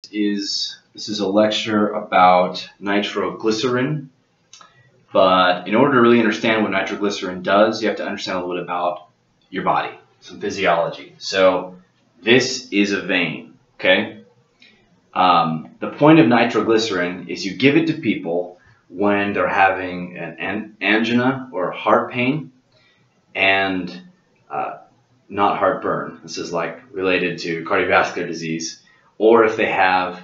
This is a lecture about nitroglycerin, but in order to really understand what nitroglycerin does, you have to understand a little bit about your body, some physiology. So this is a vein, okay? The point of nitroglycerin is you give it to people when they're having an angina or heart pain and not heartburn. This is like related to cardiovascular disease, or if they have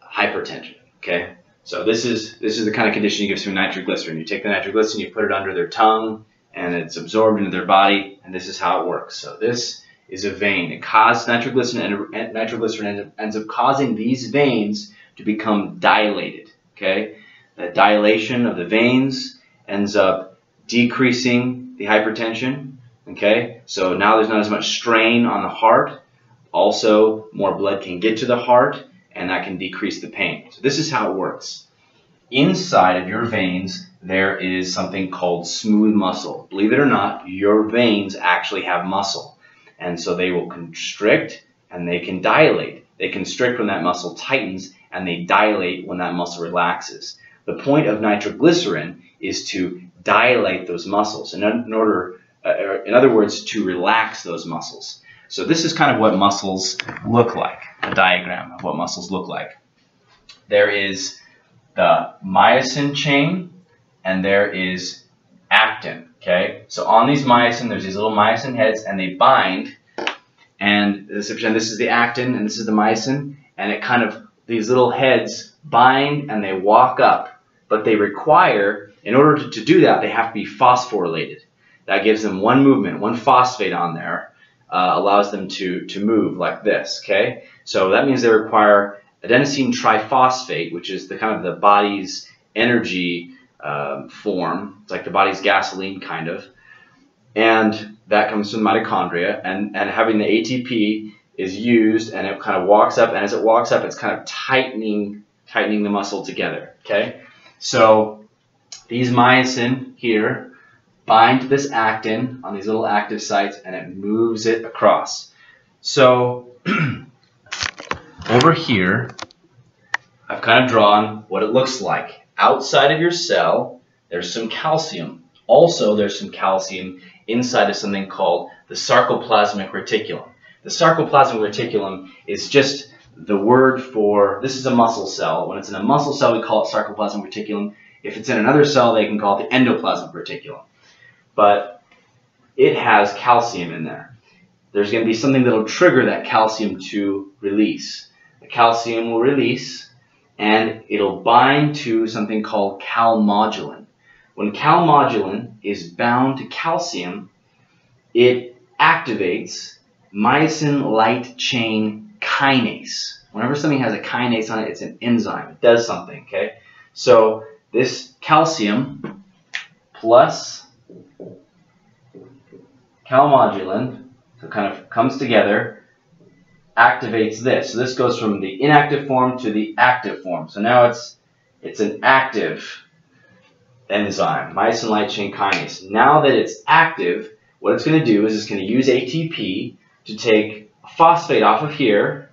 hypertension, okay? So this is the kind of condition you give through nitroglycerin. You take the nitroglycerin, you put it under their tongue, and it's absorbed into their body, and this is how it works. So this is a vein. It causes nitroglycerin, and nitroglycerin ends up causing these veins to become dilated, okay? That dilation of the veins ends up decreasing the hypertension, okay? So now there's not as much strain on the heart. Also, more blood can get to the heart, and that can decrease the pain. So this is how it works. Inside of your veins, there is something called smooth muscle. Believe it or not, your veins actually have muscle. And so they will constrict and they can dilate. They constrict when that muscle tightens, and they dilate when that muscle relaxes. The point of nitroglycerin is to dilate those muscles, in other words, to relax those muscles. So this is kind of what muscles look like, a diagram of what muscles look like. There is the myosin chain, and there is actin, okay? So on these myosin, there's these little myosin heads, and they bind, and this is the actin, and this is the myosin, and it kind of, these little heads bind, and they walk up, but they require, in order to do that, they have to be phosphorylated. That gives them one movement, one phosphate on there, allows them to move like this, okay? So that means they require adenosine triphosphate, which is the kind of the body's energy form. It's like the body's gasoline, kind of. And that comes from mitochondria, and having the ATP is used, and it kind of walks up, and as it walks up, it's kind of tightening the muscle together, okay? So these myosin here bind to this actin on these little active sites, and it moves it across. So over here, I've kind of drawn what it looks like. Outside of your cell, there's some calcium. Also, there's some calcium inside of something called the sarcoplasmic reticulum. The sarcoplasmic reticulum is just the word for, this is a muscle cell. When it's in a muscle cell, we call it sarcoplasmic reticulum. If it's in another cell, they can call it the endoplasmic reticulum. But it has calcium in there. There's going to be something that will trigger that calcium to release. The calcium will release, and it'll bind to something called calmodulin. When calmodulin is bound to calcium, it activates myosin light chain kinase. Whenever something has a kinase on it, it's an enzyme. It does something, okay? So this calcium plus calmodulin, so it kind of comes together, activates this. So this goes from the inactive form to the active form. So now it's an active enzyme, myosin light chain kinase. Now that it's active, what it's going to do is it's going to use ATP to take a phosphate off of here,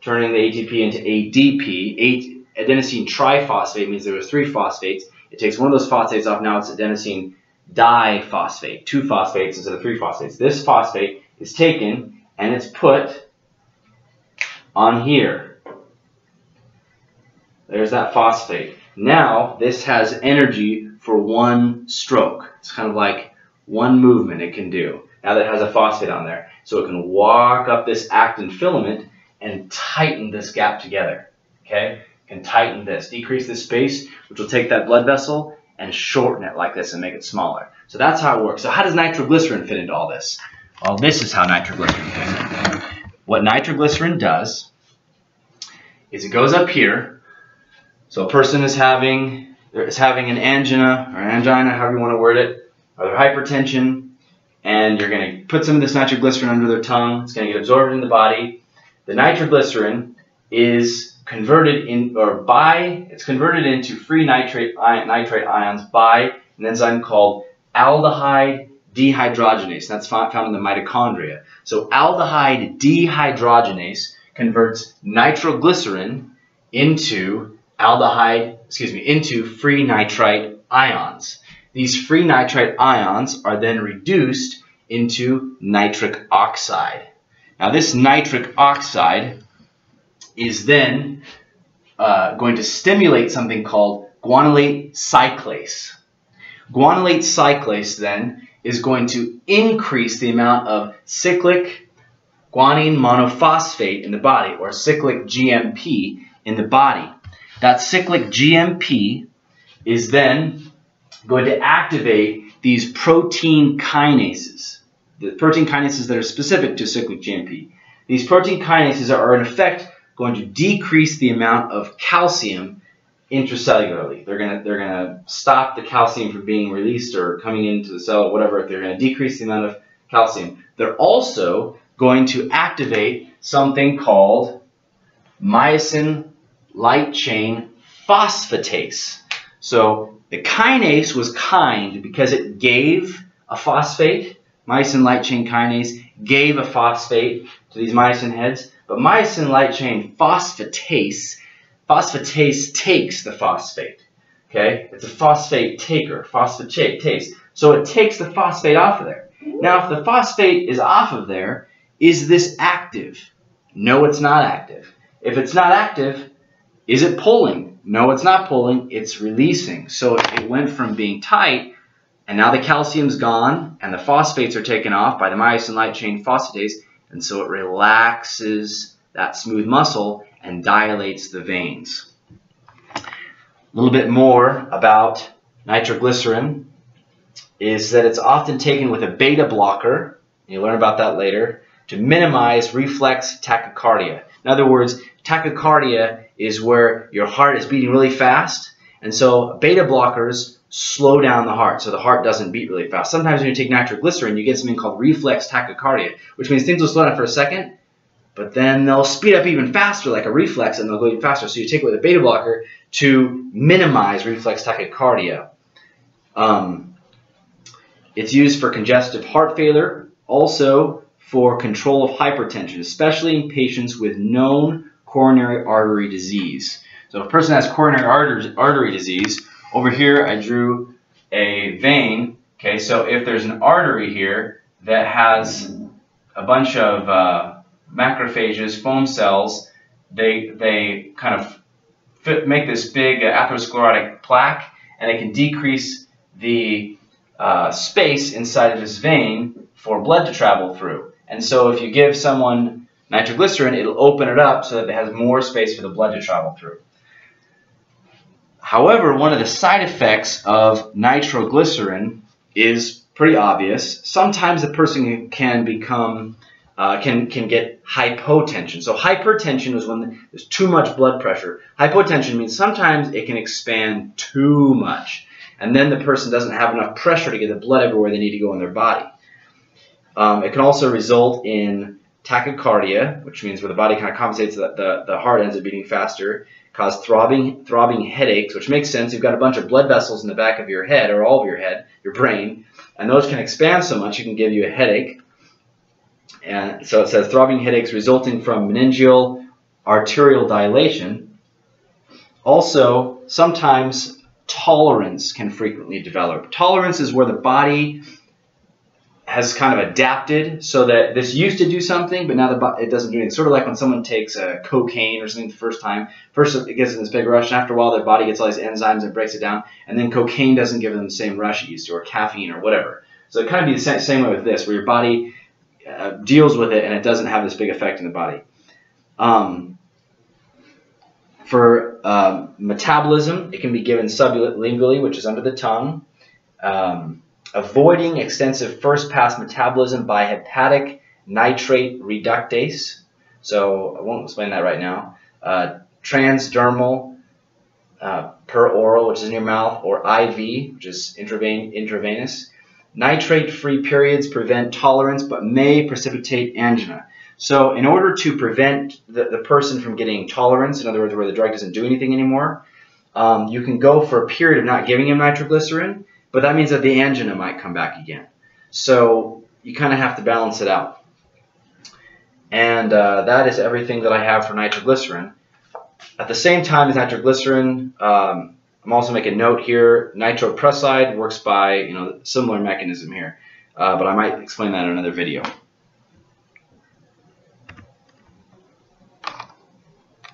turning the ATP into ADP. Adenosine triphosphate means there were 3 phosphates. It takes one of those phosphates off. Now it's adenosine diphosphate, 2 phosphates instead of 3 phosphates. This phosphate is taken and it's put on here. There's that phosphate. Now this has energy for one stroke. It's kind of like one movement it can do now that it has a phosphate on there. So it can walk up this actin filament and tighten this gap together. Okay? It can tighten this, decrease this space, which will take that blood vessel and shorten it like this and make it smaller. So that's how it works. So how does nitroglycerin fit into all this? Well, this is how nitroglycerin fits in. What nitroglycerin does is it goes up here. So a person is having an angina, or angina, however you want to word it, or their hypertension, and you're going to put some of this nitroglycerin under their tongue. It's going to get absorbed in the body. The nitroglycerin is converted into free nitrate ions by an enzyme called Aldehyde Dehydrogenase. That's found in the mitochondria. So aldehyde dehydrogenase converts nitroglycerin into into free nitrite ions. These free nitrite ions are then reduced into nitric oxide. Now this nitric oxide is then going to stimulate something called guanylate cyclase. Guanylate cyclase then is going to increase the amount of cyclic guanine monophosphate in the body, or cyclic GMP in the body. That cyclic GMP is then going to activate these protein kinases, the protein kinases that are specific to cyclic GMP. These protein kinases are in effect going to decrease the amount of calcium intracellularly. They're gonna stop the calcium from being released or coming into the cell or whatever. They're going to decrease the amount of calcium. They're also going to activate something called myosin light chain phosphatase. So the kinase was kind because it gave a phosphate. Myosin light chain kinase gave a phosphate to these myosin heads, but myosin light chain phosphatase takes the phosphate. Okay, it's a phosphate taker, phosphatase. So it takes the phosphate off of there. Now, if the phosphate is off of there, is this active? No, it's not active. If it's not active, is it pulling? No, it's not pulling, it's releasing. So it went from being tight, and now the calcium's gone, and the phosphates are taken off by the myosin light chain phosphatase, and so it relaxes that smooth muscle and dilates the veins. A little bit more about nitroglycerin is that it's often taken with a beta blocker, and you'll learn about that later, to minimize reflex tachycardia. In other words, tachycardia is where your heart is beating really fast, and so beta blockers slow down the heart so the heart doesn't beat really fast. Sometimes when you take nitroglycerin, you get something called reflex tachycardia, which means things will slow down for a second, but then they'll speed up even faster like a reflex, and they'll go even faster. So you take it with a beta blocker to minimize reflex tachycardia. It's used for congestive heart failure, also for control of hypertension, especially in patients with known coronary artery disease. So if a person has coronary artery disease, over here I drew a vein. Okay, so if there's an artery here that has a bunch of macrophages, foam cells, they kind of make this big atherosclerotic plaque, and they can decrease the space inside of this vein for blood to travel through. And so if you give someone nitroglycerin, it'll open it up so that it has more space for the blood to travel through. However, one of the side effects of nitroglycerin is pretty obvious. Sometimes the person can become can get hypotension. So hypertension is when there's too much blood pressure. Hypotension means sometimes it can expand too much, and then the person doesn't have enough pressure to get the blood everywhere they need to go in their body. It can also result in tachycardia, which means where the body kind of compensates that the heart ends up beating faster, cause throbbing headaches, which makes sense. You've got a bunch of blood vessels in the back of your head, or all of your head, your brain, and those can expand so much it can give you a headache. And so it says throbbing headaches resulting from meningeal arterial dilation. Also, sometimes tolerance can frequently develop. Tolerance is where the body has kind of adapted so that this used to do something, but now it doesn't do anything. Sort of like when someone takes cocaine or something the first time. First it gets in this big rush, and after a while their body gets all these enzymes and breaks it down, and then cocaine doesn't give them the same rush it used to, or caffeine or whatever. So it kind of be the same way with this, where your body deals with it and it doesn't have this big effect in the body. For metabolism, it can be given sublingually, which is under the tongue. Avoiding extensive first-pass metabolism by hepatic nitrate reductase. So I won't explain that right now. Transdermal, per oral, which is in your mouth, or IV, which is intravenous. Nitrate-free periods prevent tolerance but may precipitate angina. So in order to prevent the person from getting tolerance, in other words, where the drug doesn't do anything anymore, you can go for a period of not giving him nitroglycerin, but that means that the angina might come back again. So you kind of have to balance it out. And that is everything that I have for nitroglycerin. At the same time as nitroglycerin, I'm also making a note here, nitroprusside works by similar mechanism here, but I might explain that in another video.